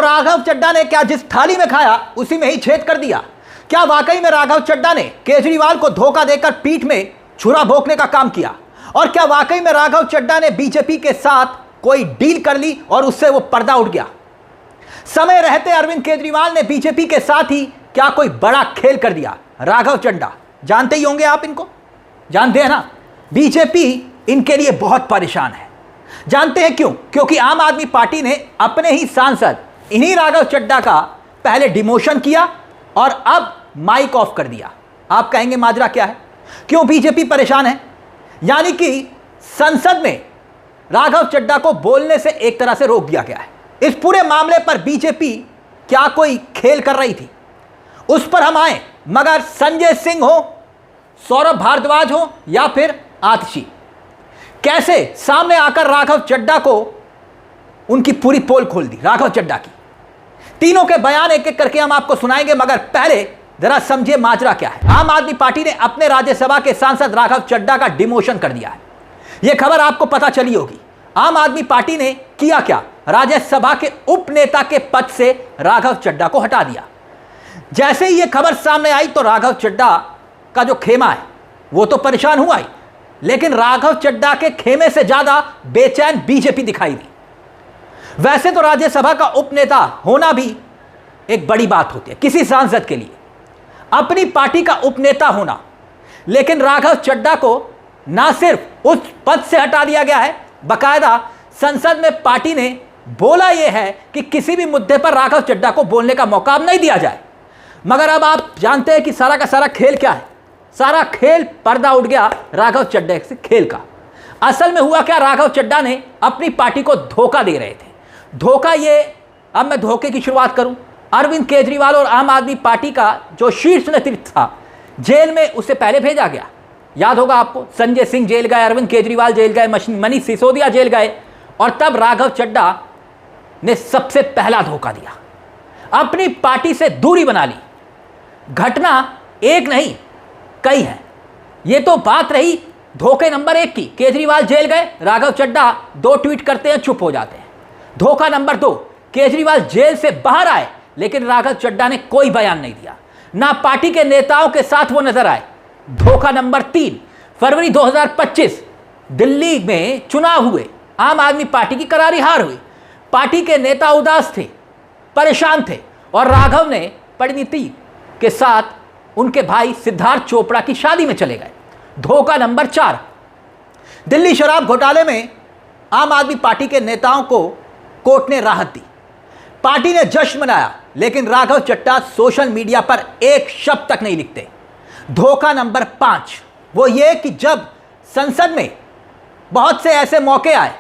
राघव चड्ढा ने क्या जिस थाली में खाया उसी में ही छेद कर दिया? क्या वाकई में राघव चड्ढा ने केजरीवाल को धोखा देकर पीठ में छुरा भोंकने का काम किया? और क्या वाकई में राघव चड्ढा ने बीजेपी के साथ कोई डील कर ली और उससे वो पर्दा उठ गया? समय रहते अरविंद केजरीवाल ने बीजेपी के साथ ही क्या कोई बड़ा खेल कर दिया? राघव चड्ढा जानते ही होंगे आप, इनको जानते हैं ना? बीजेपी इनके लिए बहुत परेशान है। जानते हैं क्यों? क्योंकि आम आदमी पार्टी ने अपने ही सांसद इन्हीं राघव चड्ढा का पहले डिमोशन किया और अब माइक ऑफ कर दिया। आप कहेंगे माजरा क्या है, क्यों बीजेपी परेशान है? यानी कि संसद में राघव चड्ढा को बोलने से एक तरह से रोक दिया गया है। इस पूरे मामले पर बीजेपी क्या कोई खेल कर रही थी, उस पर हम आए, मगर संजय सिंह हो, सौरभ भारद्वाज हो या फिर आतिशी, कैसे सामने आकर राघव चड्ढा को उनकी पूरी पोल खोल दी राघव चड्ढा की। तीनों के बयान एक एक करके हम आपको सुनाएंगे, मगर पहले जरा समझिए माजरा क्या है। आम आदमी पार्टी ने अपने राज्यसभा के सांसद राघव चड्ढा का डिमोशन कर दिया है। यह खबर आपको पता चली होगी। आम आदमी पार्टी ने किया क्या? राज्यसभा के उपनेता के पद से राघव चड्ढा को हटा दिया। जैसे ही यह खबर सामने आई तो राघव चड्ढा का जो खेमा है वो तो परेशान हुआ ही, लेकिन राघव चड्ढा के खेमे से ज्यादा बेचैन बीजेपी दिखाई दी। वैसे तो राज्यसभा का उपनेता होना भी एक बड़ी बात होती है किसी सांसद के लिए, अपनी पार्टी का उपनेता होना, लेकिन राघव चड्ढा को ना सिर्फ उस पद से हटा दिया गया है, बकायदा संसद में पार्टी ने बोला यह है कि किसी भी मुद्दे पर राघव चड्ढा को बोलने का मौका नहीं दिया जाए। मगर अब आप जानते हैं कि सारा का सारा खेल क्या है? सारा खेल पर्दा उठ गया राघव चड्ढा से खेल का। असल में हुआ क्या? राघव चड्ढा ने अपनी पार्टी को धोखा दे रहे थे। धोखा ये, अब मैं धोखे की शुरुआत करूं, अरविंद केजरीवाल और आम आदमी पार्टी का जो शीर्ष नेतृत्व था जेल में, उससे पहले भेजा गया। याद होगा आपको, संजय सिंह जेल गए, अरविंद केजरीवाल जेल गए, मनीष सिसोदिया जेल गए, और तब राघव चड्ढा ने सबसे पहला धोखा दिया, अपनी पार्टी से दूरी बना ली। घटना एक नहीं कई है। यह तो बात रही धोखे नंबर 1 की। केजरीवाल जेल गए, राघव चड्ढा 2 ट्वीट करते हैं, चुप हो जाते हैं। धोखा नंबर 2, केजरीवाल जेल से बाहर आए, लेकिन राघव चड्ढा ने कोई बयान नहीं दिया, ना पार्टी के नेताओं के साथ वो नजर आए। धोखा नंबर 3, फरवरी 2025 दिल्ली में चुनाव हुए, आम आदमी पार्टी की करारी हार हुई, पार्टी के नेता उदास थे, परेशान थे, और राघव ने परिणीति के साथ उनके भाई सिद्धार्थ चोपड़ा की शादी में चले गए। धोखा नंबर 4, दिल्ली शराब घोटाले में आम आदमी पार्टी के नेताओं को कोर्ट ने राहत दी, पार्टी ने जश्न मनाया, लेकिन राघव चड्ढा सोशल मीडिया पर एक शब्द तक नहीं लिखते। धोखा नंबर 5, वो ये कि जब संसद में बहुत से ऐसे मौके आए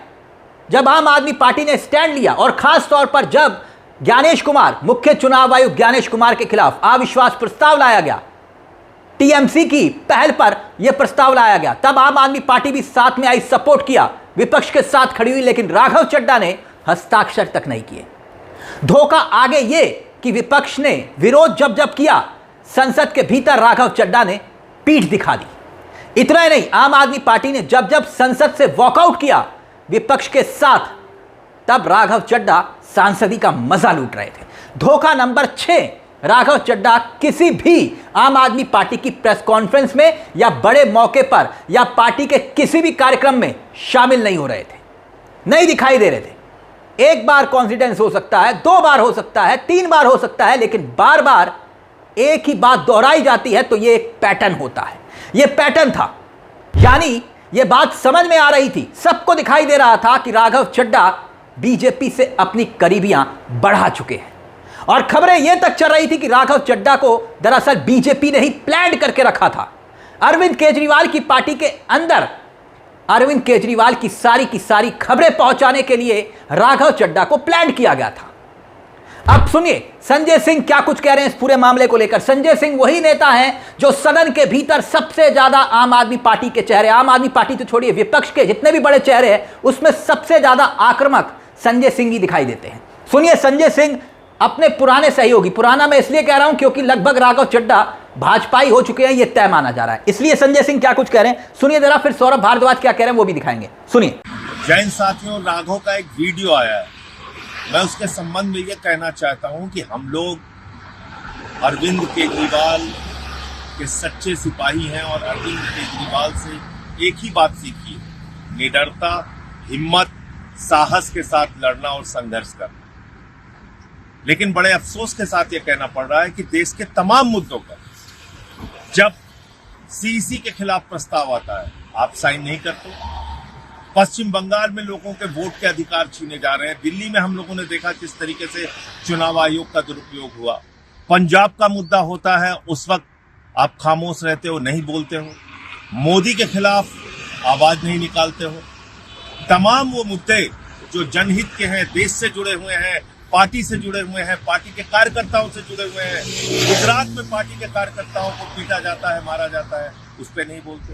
जब आम आदमी पार्टी ने स्टैंड लिया, और खास तौर पर जब ज्ञानेश कुमार, मुख्य चुनाव आयुक्त ज्ञानेश कुमार के खिलाफ अविश्वास प्रस्ताव लाया गया, टीएमसी की पहल पर यह प्रस्ताव लाया गया, तब आम आदमी पार्टी भी साथ में आई, सपोर्ट किया, विपक्ष के साथ खड़ी हुई, लेकिन राघव चड्ढा ने हस्ताक्षर तक नहीं किए। धोखा आगे ये कि विपक्ष ने विरोध जब जब किया, संसद के भीतर राघव चड्ढा ने पीठ दिखा दी। इतना ही नहीं, आम आदमी पार्टी ने जब जब संसद से वॉकआउट किया विपक्ष के साथ, तब राघव चड्ढा सांसदी का मजा लूट रहे थे। धोखा नंबर 6, राघव चड्ढा किसी भी आम आदमी पार्टी की प्रेस कॉन्फ्रेंस में या बड़े मौके पर या पार्टी के किसी भी कार्यक्रम में शामिल नहीं हो रहे थे, नहीं दिखाई दे रहे थे। एक बार कॉन्फिडेंस हो सकता है, 2 बार हो सकता है, 3 बार हो सकता है, लेकिन बार बार एक ही बात दोहराई जाती है तो यह एक पैटर्न होता है। यह पैटर्न था, यानी यह बात समझ में आ रही थी, सबको दिखाई दे रहा था कि राघव चड्ढा बीजेपी से अपनी करीबियां बढ़ा चुके हैं, और खबरें यह तक चल रही थी कि राघव चड्ढा को दरअसल बीजेपी ने ही प्लान करके रखा था। अरविंद केजरीवाल की पार्टी के अंदर अरविंद केजरीवाल की सारी खबरें पहुंचाने के लिए राघव चड्ढा को प्लान किया गया था। अब सुनिए संजय सिंह क्या कुछ कह रहे हैं इस पूरे मामले को लेकर। संजय सिंह वही नेता हैं जो सदन के भीतर सबसे ज्यादा आम आदमी पार्टी के चेहरे, आम आदमी पार्टी तो छोड़िए, विपक्ष के जितने भी बड़े चेहरे हैं उसमें सबसे ज्यादा आक्रामक संजय सिंह ही दिखाई देते हैं। सुनिए संजय सिंह अपने पुराने सहयोगी, पुराना मैं इसलिए कह रहा हूं क्योंकि लगभग राघव चड्ढा भाजपाई हो चुके हैं, यह तय माना जा रहा है, इसलिए संजय सिंह क्या कुछ कह रहे हैं सुनिए जरा, फिर सौरभ भारद्वाज क्या कह रहे हैं वो भी दिखाएंगे, सुनिए। जैन साथियों, राघव का एक वीडियो आया है मैं उसके संबंध में ये कहना चाहता हूं कि हम लोग अरविंद केजरीवाल के सच्चे सिपाही हैं और अरविंद केजरीवाल से एक ही बात सीखी है, निडरता, हिम्मत, साहस के साथ लड़ना और संघर्ष करना। लेकिन बड़े अफसोस के साथ ये कहना पड़ रहा है कि देश के तमाम मुद्दों पर जब सीईसी के खिलाफ प्रस्ताव आता है, आप साइन नहीं करते। पश्चिम बंगाल में लोगों के वोट के अधिकार छीने जा रहे हैं। दिल्ली में हम लोगों ने देखा किस तरीके से चुनाव आयोग का दुरुपयोग हुआ। पंजाब का मुद्दा होता है, उस वक्त आप खामोश रहते हो, नहीं बोलते हो। मोदी के खिलाफ आवाज नहीं निकालते हो। तमाम वो मुद्दे जो जनहित के हैं, देश से जुड़े हुए हैं, पार्टी से जुड़े हुए हैं, पार्टी के कार्यकर्ताओं से जुड़े हुए हैं। गुजरात में पार्टी के कार्यकर्ताओं को पीटा जाता है, मारा जाता है, उस पर नहीं बोलते।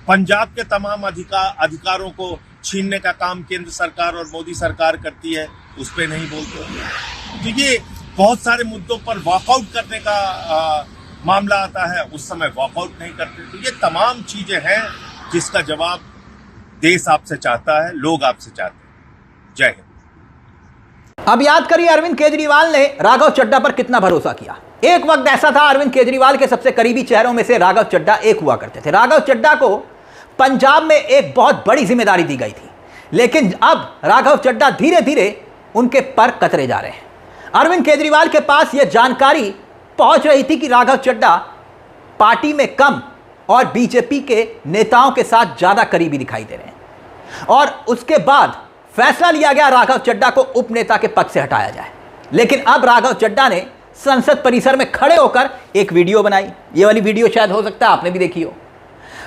पंजाब के तमाम अधिकारों को छीनने का काम केंद्र सरकार और मोदी सरकार करती है, उस पर नहीं बोलते। तो ये बहुत सारे मुद्दों पर वॉकआउट करने का मामला आता है, उस समय वॉकआउट नहीं करते। तो ये तमाम चीजें हैं जिसका जवाब देश आपसे चाहता है, लोग आपसे चाहते हैं। जय हिंद। अब याद करिए अरविंद केजरीवाल ने राघव चड्ढा पर कितना भरोसा किया। एक वक्त ऐसा था, अरविंद केजरीवाल के सबसे करीबी चेहरों में से राघव चड्ढा एक हुआ करते थे। राघव चड्ढा को पंजाब में एक बहुत बड़ी जिम्मेदारी दी गई थी, लेकिन अब राघव चड्ढा धीरे धीरे उनके पर कतरे जा रहे हैं। अरविंद केजरीवाल के पास यह जानकारी पहुंच रही थी कि राघव चड्ढा पार्टी में कम और बीजेपी के नेताओं के साथ ज्यादा करीबी दिखाई दे रहे हैं, और उसके बाद फैसला लिया गया राघव चड्ढा को उपनेता के पद से हटाया जाए। लेकिन अब राघव चड्ढा ने संसद परिसर में खड़े होकर एक वीडियो बनाई। ये वाली वीडियो शायद हो सकता है आपने भी देखी हो।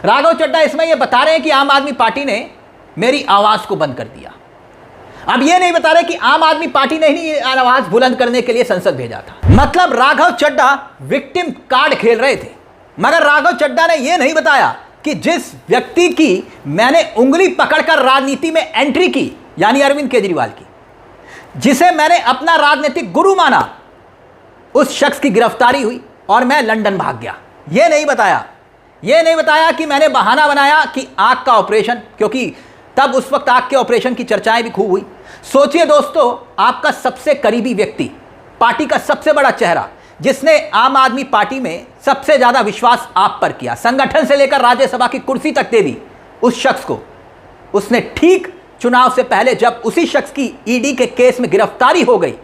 राघव चड्ढा इसमें यह बता रहे हैं कि आम आदमी पार्टी ने मेरी आवाज को बंद कर दिया। अब यह नहीं बता रहे कि आम आदमी पार्टी ने ही आवाज बुलंद करने के लिए संसद भेजा था। मतलब राघव चड्ढा विक्टिम कार्ड खेल रहे थे। मगर राघव चड्ढा ने यह नहीं बताया कि जिस व्यक्ति की मैंने उंगली पकड़कर राजनीति में एंट्री की, यानी अरविंद केजरीवाल की, जिसे मैंने अपना राजनीतिक गुरु माना, उस शख्स की गिरफ्तारी हुई और मैं लंदन भाग गया। यह नहीं बताया कि मैंने बहाना बनाया कि आंख का ऑपरेशन, क्योंकि तब उस वक्त आंख के ऑपरेशन की चर्चाएं भी खूब हुई। सोचिए दोस्तों, आपका सबसे करीबी व्यक्ति, पार्टी का सबसे बड़ा चेहरा, जिसने आम आदमी पार्टी में सबसे ज्यादा विश्वास आप पर किया, संगठन से लेकर राज्यसभा की कुर्सी तक दे दी उस शख्स को, उसने ठीक चुनाव से पहले जब उसी शख्स की ईडी के केस में गिरफ्तारी हो गई,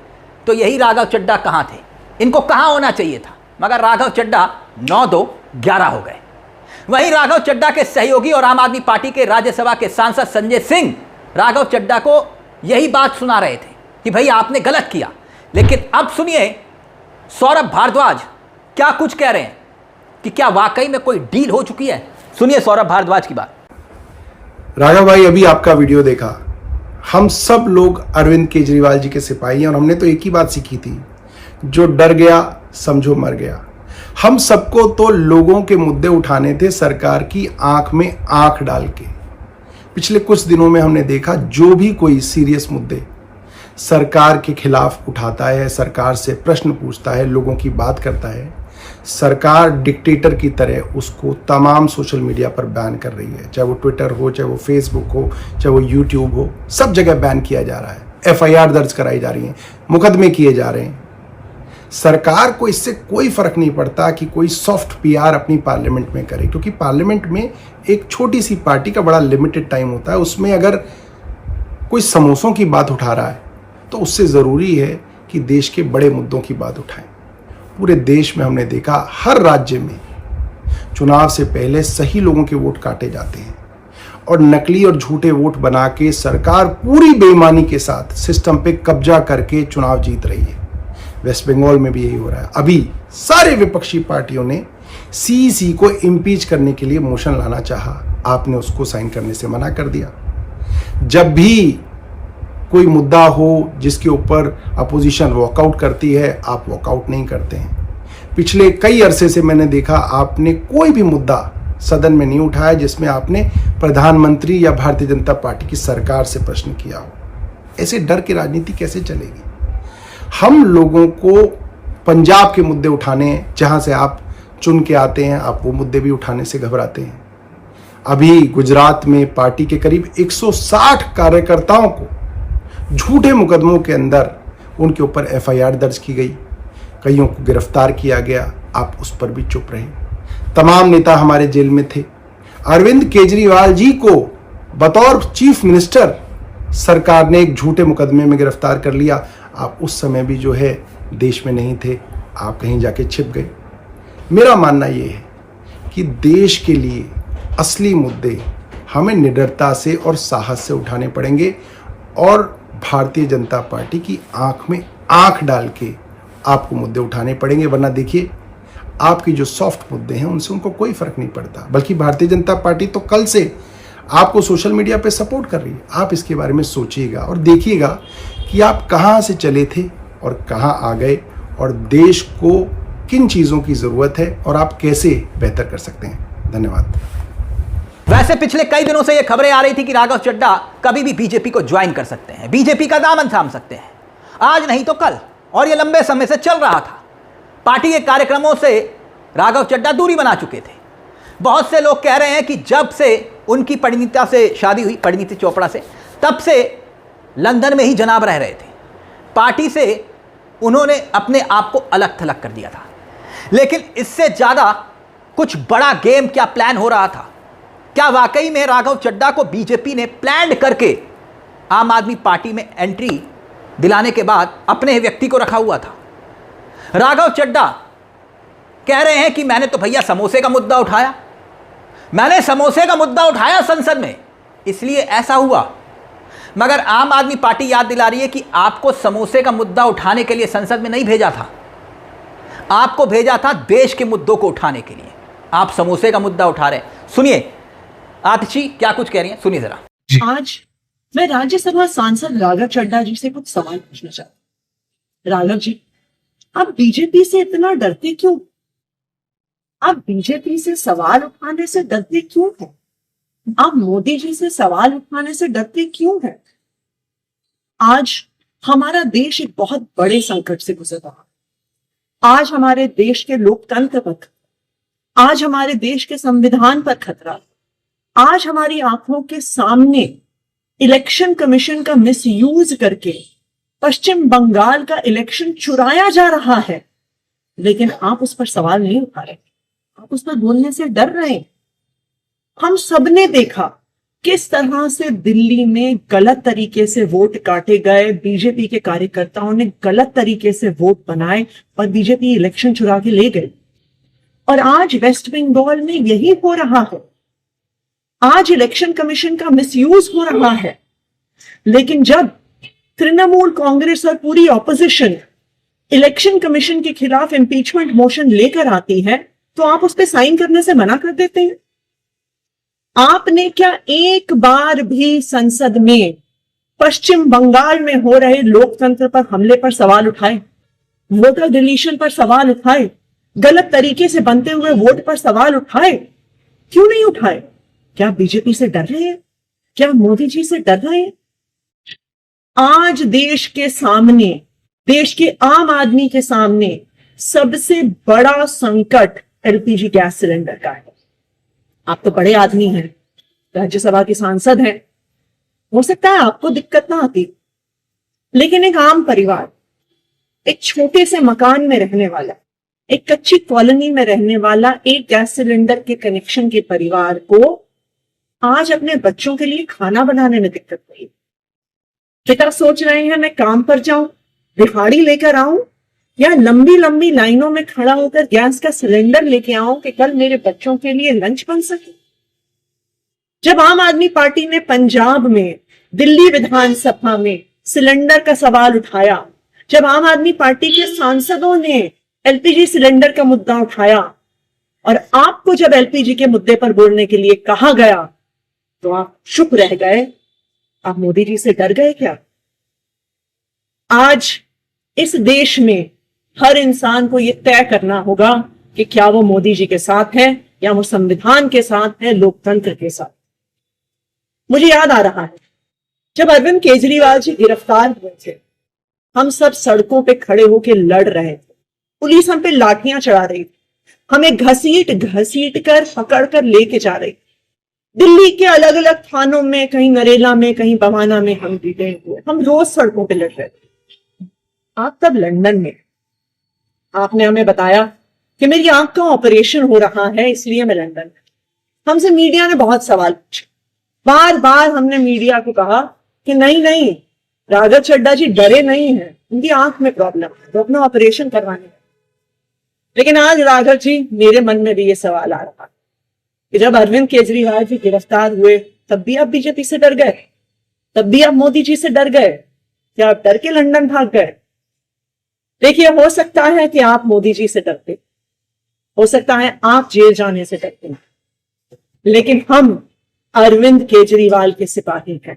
तो यही राघव चड्ढा कहां थे? इनको कहां होना चाहिए था? मगर राघव चड्ढा 9-2-11 हो गए। वहीं राघव चड्ढा के सहयोगी और आम आदमी पार्टी के राज्यसभा के सांसद संजय सिंह राघव चड्ढा को यही बात सुना रहे थे कि भाई आपने गलत किया। लेकिन अब सुनिए सौरभ भारद्वाज क्या कुछ कह रहे हैं कि क्या वाकई में कोई डील हो चुकी है। सुनिए सौरभ भारद्वाज की बात। राघव भाई, अभी आपका वीडियो देखा, हम सब लोग अरविंद केजरीवाल जी के सिपाही हैं और हमने तो एक ही बात सीखी थी, जो डर गया समझो मर गया। हम सबको तो लोगों के मुद्दे उठाने थे सरकार की आंख में आंख डाल के। पिछले कुछ दिनों में हमने देखा, जो भी कोई सीरियस मुद्दे सरकार के खिलाफ उठाता है, सरकार से प्रश्न पूछता है, लोगों की बात करता है, सरकार डिक्टेटर की तरह उसको तमाम सोशल मीडिया पर बैन कर रही है। चाहे वो ट्विटर हो, चाहे वो फेसबुक हो, चाहे वो यूट्यूब हो, सब जगह बैन किया जा रहा है। FIR दर्ज कराई जा रही है, मुकदमे किए जा रहे हैं। सरकार को इससे कोई फर्क नहीं पड़ता कि कोई सॉफ्ट PR अपनी पार्लियामेंट में करे, क्योंकि पार्लियामेंट में एक छोटी सी पार्टी का बड़ा लिमिटेड टाइम होता है। उसमें अगर कोई समोसों की बात उठा रहा है तो उससे ज़रूरी है कि देश के बड़े मुद्दों की बात उठाएं। पूरे देश में हमने देखा, हर राज्य में चुनाव से पहले सही लोगों के वोट काटे जाते हैं और नकली और झूठे वोट बना के सरकार पूरी बेईमानी के साथ सिस्टम पे कब्जा करके चुनाव जीत रही है। वेस्ट बंगाल में भी यही हो रहा है। अभी सारे विपक्षी पार्टियों ने CEC को इम्पीच करने के लिए मोशन लाना चाहा, आपने उसको साइन करने से मना कर दिया। जब भी कोई मुद्दा हो जिसके ऊपर अपोजिशन वॉकआउट करती है, आप वॉकआउट नहीं करते हैं। पिछले कई अरसे से मैंने देखा, आपने कोई भी मुद्दा सदन में नहीं उठाया जिसमें आपने प्रधानमंत्री या भारतीय जनता पार्टी की सरकार से प्रश्न किया हो। ऐसे डर की राजनीति कैसे चलेगी? हम लोगों को पंजाब के मुद्दे उठाने, जहां से आप चुन के आते हैं, आप वो मुद्दे भी उठाने से घबराते हैं। अभी गुजरात में पार्टी के करीब 160 कार्यकर्ताओं को झूठे मुकदमों के अंदर उनके ऊपर एफआईआर दर्ज की गई, कईयों को गिरफ्तार किया गया, आप उस पर भी चुप रहे। तमाम नेता हमारे जेल में थे। अरविंद केजरीवाल जी को बतौर चीफ मिनिस्टर सरकार ने एक झूठे मुकदमे में गिरफ्तार कर लिया। आप उस समय भी जो है देश में नहीं थे, आप कहीं जाके छिप गए। मेरा मानना यह है कि देश के लिए असली मुद्दे हमें निडरता से और साहस से उठाने पड़ेंगे और भारतीय जनता पार्टी की आंख में आंख डाल के आपको मुद्दे उठाने पड़ेंगे। वरना देखिए, आपकी जो सॉफ्ट मुद्दे हैं उनसे उनको कोई फर्क नहीं पड़ता, बल्कि भारतीय जनता पार्टी तो कल से आपको सोशल मीडिया पे सपोर्ट कर रही है। आप इसके बारे में सोचिएगा और देखिएगा कि आप कहां से चले थे और कहां आ गए, और देश को किन चीज़ों की ज़रूरत है और आप कैसे बेहतर कर सकते हैं। धन्यवाद। वैसे पिछले कई दिनों से यह खबरें आ रही थी कि राघव चड्ढा कभी भी बीजेपी को ज्वाइन कर सकते हैं, बीजेपी का दामन थाम सकते हैं, आज नहीं तो कल, और यह लंबे समय से चल रहा था। पार्टी के कार्यक्रमों से राघव चड्ढा दूरी बना चुके थे। बहुत से लोग कह रहे हैं कि जब से उनकी परिणीता से शादी हुई, परिणीति चोपड़ा से, तब से लंदन में ही जनाब रह रहे थे। पार्टी से उन्होंने अपने आप को अलग थलग कर दिया था। लेकिन इससे ज़्यादा कुछ बड़ा गेम क्या प्लान हो रहा था? क्या वाकई में राघव चड्ढा को बीजेपी ने प्लान करके आम आदमी पार्टी में एंट्री दिलाने के बाद अपने व्यक्ति को रखा हुआ था? राघव चड्ढा कह रहे हैं कि मैंने तो भैया समोसे का मुद्दा उठाया, मैंने समोसे का मुद्दा उठाया संसद में, इसलिए ऐसा हुआ। मगर आम आदमी पार्टी याद दिला रही है कि आपको समोसे का मुद्दा उठाने के लिए संसद में नहीं भेजा था, आपको भेजा था देश के मुद्दों को उठाने के लिए। आप समोसे का मुद्दा उठा रहे हैं। सुनिए आतिशी क्या कुछ कह रही हैं, सुनिए जरा। आज मैं राज्यसभा सांसद राघव चड्ढा जी से कुछ सवाल पूछना चाहती हूँ। राघव जी, आप बीजेपी से इतना डरते क्यों? आप बीजेपी से सवाल उठाने से डरते क्यों हैं? आप मोदी जी से सवाल उठाने से डरते क्यों हैं? आज हमारा देश एक बहुत बड़े संकट से गुजर रहा है। आज हमारे देश के लोकतंत्र पर, आज हमारे देश के संविधान पर खतरा, आज हमारी आंखों के सामने इलेक्शन कमीशन का मिसयूज करके पश्चिम बंगाल का इलेक्शन चुराया जा रहा है, लेकिन आप उस पर सवाल नहीं उठा रहे, आप उस पर बोलने से डर रहे हैं। हम सबने देखा किस तरह से दिल्ली में गलत तरीके से वोट काटे गए, बीजेपी के कार्यकर्ताओं ने गलत तरीके से वोट बनाए और बीजेपी इलेक्शन चुरा के ले गए। और आज वेस्ट बंगाल में यही हो रहा है। आज इलेक्शन कमीशन का मिसयूज हो रहा है। लेकिन जब तृणमूल कांग्रेस और पूरी ऑपोजिशन इलेक्शन कमीशन के खिलाफ इंपीचमेंट मोशन लेकर आती है, तो आप उस पर साइन करने से मना कर देते हैं। आपने क्या एक बार भी संसद में पश्चिम बंगाल में हो रहे लोकतंत्र पर हमले पर सवाल उठाए, वोटर डिलीशन पर सवाल उठाए, गलत तरीके से बनते हुए वोट पर सवाल उठाए? क्यों नहीं उठाए? क्या बीजेपी से डर रहे हैं? क्या मोदी जी से डर रहे हैं? आज देश के सामने, देश के आम आदमी के सामने सबसे बड़ा संकट एलपीजी गैस सिलेंडर का है। आप तो बड़े आदमी हैं, राज्यसभा के सांसद हैं, हो सकता है आपको दिक्कत ना आती, लेकिन एक आम परिवार, एक छोटे से मकान में रहने वाला, एक कच्ची कॉलोनी में रहने वाला एक गैस सिलेंडर के कनेक्शन के परिवार को आज अपने बच्चों के लिए खाना बनाने में दिक्कत हुई। पिता सोच रहे हैं मैं काम पर जाऊं, दिहाड़ी लेकर आऊं, या लंबी लंबी लाइनों में खड़ा होकर गैस का सिलेंडर लेके आऊं कि कल मेरे बच्चों के लिए लंच बन सके। जब आम आदमी पार्टी ने पंजाब में, दिल्ली विधानसभा में सिलेंडर का सवाल उठाया, जब आम आदमी पार्टी के सांसदों ने एलपीजी सिलेंडर का मुद्दा उठाया, और आपको जब एलपीजी के मुद्दे पर बोलने के लिए कहा गया, तो आप चुप रह गए। आप मोदी जी से डर गए क्या? आज इस देश में हर इंसान को यह तय करना होगा कि क्या वो मोदी जी के साथ है या वो संविधान के साथ है, लोकतंत्र के साथ। मुझे याद आ रहा है जब अरविंद केजरीवाल जी गिरफ्तार हुए थे, हम सब सड़कों पे खड़े होकर लड़ रहे थे, पुलिस हम पे लाठियां चढ़ा रही थी, हमें घसीट घसीट कर पकड़ कर लेके जा रही थी। दिल्ली के अलग अलग थानों में, कहीं नरेला में, कहीं बवाना में हम जीते हुए, हम रोज सड़कों पे लड़ रहे थे। आप तब लंदन में, आपने हमें बताया कि मेरी आंख का ऑपरेशन हो रहा है इसलिए मैं लंदन में। हमसे मीडिया ने बहुत सवाल पूछे, बार बार हमने मीडिया को कहा कि नहीं नहीं, राघव चड्ढा जी डरे नहीं हैं, उनकी आंख में प्रॉब्लम है, वो अपना ऑपरेशन करवाने हैं। लेकिन आज राघव जी, मेरे मन में भी ये सवाल आ रहा कि जब अरविंद केजरीवाल जी गिरफ्तार हुए तब भी आप बीजेपी से डर गए, तब भी आप मोदी जी से डर गए, क्या आप डर के लंदन भाग गए? देखिए, हो सकता है कि आप मोदी जी से डरते, हो सकता है आप जेल जाने से डरते, लेकिन हम अरविंद केजरीवाल के सिपाही हैं।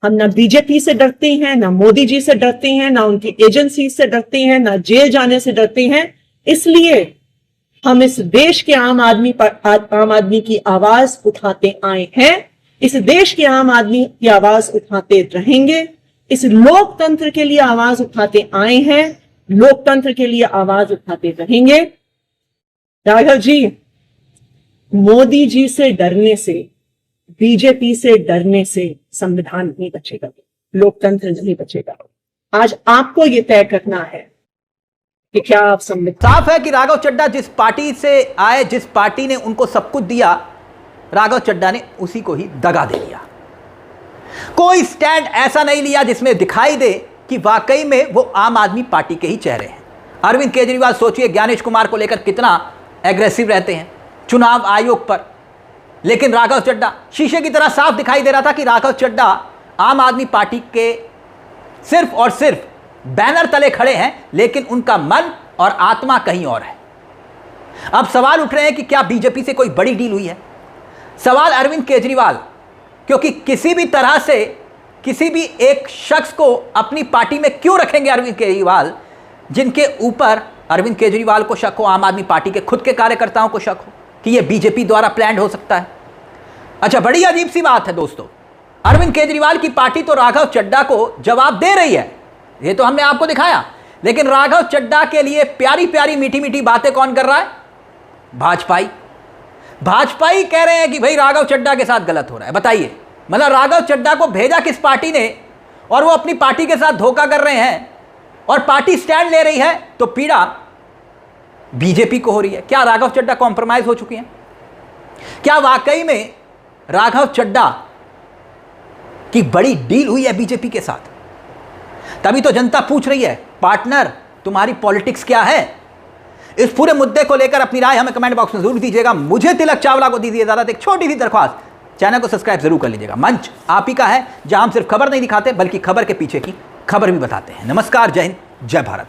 हम ना बीजेपी से डरते हैं, ना मोदी जी से डरते हैं, ना उनकी एजेंसी से डरते हैं, ना जेल जाने से डरते हैं। इसलिए हम इस देश के आम आदमी की आवाज उठाते आए हैं, इस देश के आम आदमी की आवाज उठाते रहेंगे, इस लोकतंत्र के लिए आवाज उठाते आए हैं, लोकतंत्र के लिए आवाज उठाते रहेंगे। राघव जी, मोदी जी से डरने से, बीजेपी से डरने से संविधान नहीं बचेगा, लोकतंत्र नहीं बचेगा। आज आपको यह तय करना है कि क्या आप संविधान। साफ है कि राघव चड्ढा जिस पार्टी से आए, जिस पार्टी ने उनको सब कुछ दिया, राघव चड्ढा ने उसी को ही दगा दे दिया। कोई स्टैंड ऐसा नहीं लिया जिसमें दिखाई दे कि वाकई में वो आम आदमी पार्टी के ही चेहरे हैं। अरविंद केजरीवाल सोचिए ज्ञानेश कुमार को लेकर कितना एग्रेसिव रहते हैं चुनाव आयोग पर, लेकिन राघव चड्ढा शीशे की तरह साफ दिखाई दे रहा था कि राघव चड्ढा आम आदमी पार्टी के सिर्फ और सिर्फ बैनर तले खड़े हैं, लेकिन उनका मन और आत्मा कहीं और है। अब सवाल उठ रहे हैं कि क्या बीजेपी से कोई बड़ी डील हुई है? सवाल अरविंद केजरीवाल, क्योंकि किसी भी तरह से किसी भी एक शख्स को अपनी पार्टी में क्यों रखेंगे अरविंद केजरीवाल, जिनके ऊपर अरविंद केजरीवाल को शक हो, आम आदमी पार्टी के खुद के कार्यकर्ताओं को शक हो कि यह बीजेपी द्वारा प्लान्ड हो सकता है। अच्छा, बड़ी अजीब सी बात है दोस्तों, अरविंद केजरीवाल की पार्टी तो राघव चड्ढा को जवाब दे रही है, ये तो हमने आपको दिखाया, लेकिन राघव चड्ढा के लिए प्यारी प्यारी मीठी मीठी बातें कौन कर रहा है? भाजपाई कह रहे हैं कि भाई राघव चड्ढा के साथ गलत हो रहा है। बताइए, मतलब राघव चड्ढा को भेजा किस पार्टी ने, और वो अपनी पार्टी के साथ धोखा कर रहे हैं, और पार्टी स्टैंड ले रही है तो पीड़ा बीजेपी को हो रही है। क्या राघव चड्ढा कॉम्प्रोमाइज हो चुके हैं? क्या वाकई में राघव चड्ढा की बड़ी डील हुई है बीजेपी के साथ? तभी तो जनता पूछ रही है, पार्टनर तुम्हारी पॉलिटिक्स क्या है? इस पूरे मुद्दे को लेकर अपनी राय हमें कमेंट बॉक्स में जरूर दीजिएगा। मुझे तिलक चावला को दीजिए इजाजत। एक छोटी सी दरख्वास्त, चैनल को सब्सक्राइब जरूर कर लीजिएगा। मंच आप ही का है, जहां हम सिर्फ खबर नहीं दिखाते बल्कि खबर के पीछे की खबर भी बताते हैं। नमस्कार, जय हिंद, जय भारत।